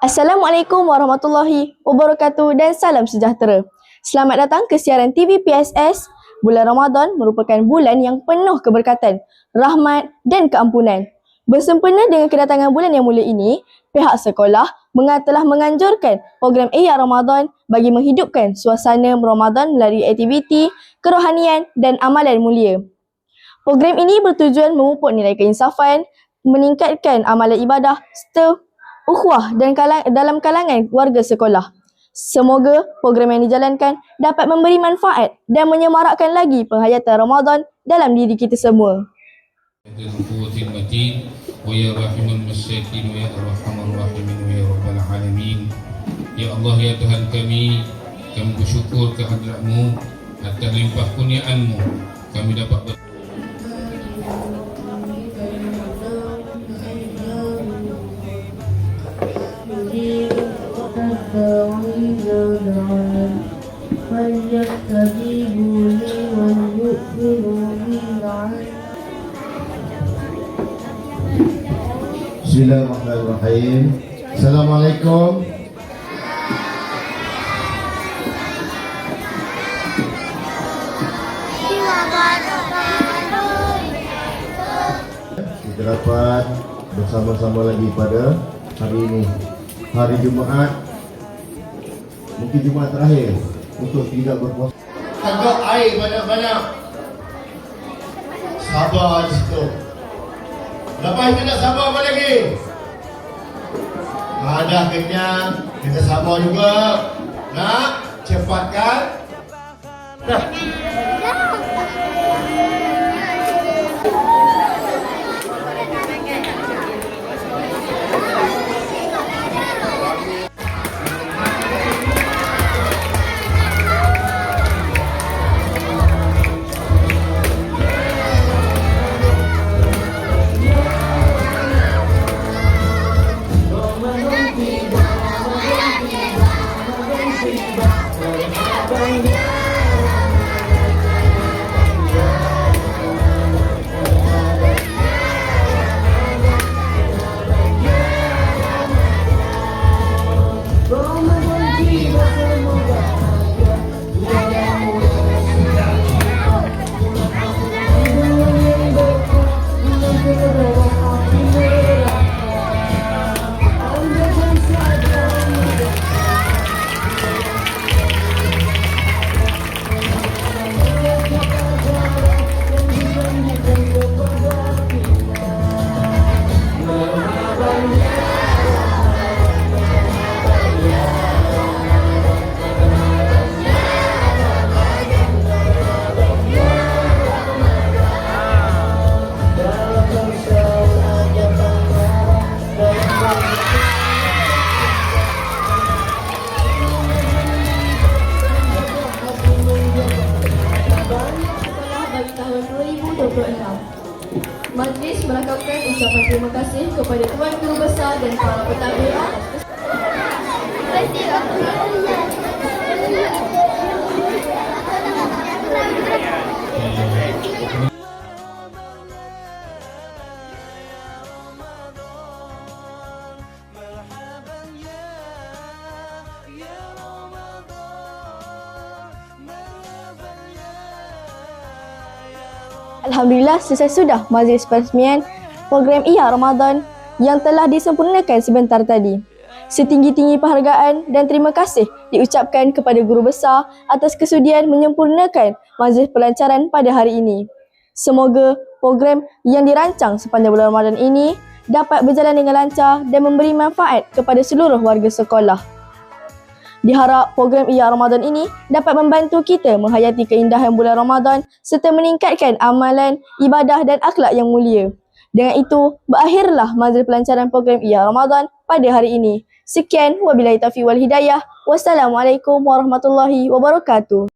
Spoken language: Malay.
Assalamualaikum warahmatullahi wabarakatuh dan salam sejahtera. Selamat datang ke siaran TV PSS. Bulan Ramadan merupakan bulan yang penuh keberkatan, rahmat dan keampunan. Bersempena dengan kedatangan bulan yang mulia ini, pihak sekolah telah menganjurkan program Ihya Ramadan bagi menghidupkan suasana Ramadan melalui aktiviti, kerohanian dan amalan mulia. Program ini bertujuan memupuk nilai keinsafan, meningkatkan amalan ibadah serta ukhuwah dan dalam kalangan warga sekolah. Semoga program yang dijalankan dapat memberi manfaat dan menyemarakkan lagi penghayatan Ramadan dalam diri kita semua. Ya Allah, ya Tuhan kami bersyukur kehadrat-Mu atas limpah kurniaan-Mu. Kami dapat Bismillahirrahmanirrahim. Assalamualaikum. Kita dapat bersama-sama lagi pada hari ini, hari Jumaat, mungkin Jumaat terakhir untuk tidak berpuasa. Agak air banyak-banyak. Sabar di situ. Lepas itu nak sabar apa lagi? Dah kenyang, kita sabar juga. Nak cepatkan. Dah. Majlis merakamkan ucapan terima kasih kepada Tuan Guru Besar dan para pentadbir atas Alhamdulillah, selesai sudah majlis peresmian program Ihya Ramadan yang telah disempurnakan sebentar tadi. Setinggi-tinggi penghargaan dan terima kasih diucapkan kepada Guru Besar atas kesudian menyempurnakan majlis pelancaran pada hari ini. Semoga program yang dirancang sepanjang bulan Ramadan ini dapat berjalan dengan lancar dan memberi manfaat kepada seluruh warga sekolah. Diharap program Ihya Ramadan ini dapat membantu kita menghayati keindahan bulan Ramadan serta meningkatkan amalan, ibadah dan akhlak yang mulia. Dengan itu, berakhirlah majlis pelancaran program Ihya Ramadan pada hari ini. Sekian, wabillahi taufiq wal hidayah. Wassalamualaikum warahmatullahi wabarakatuh.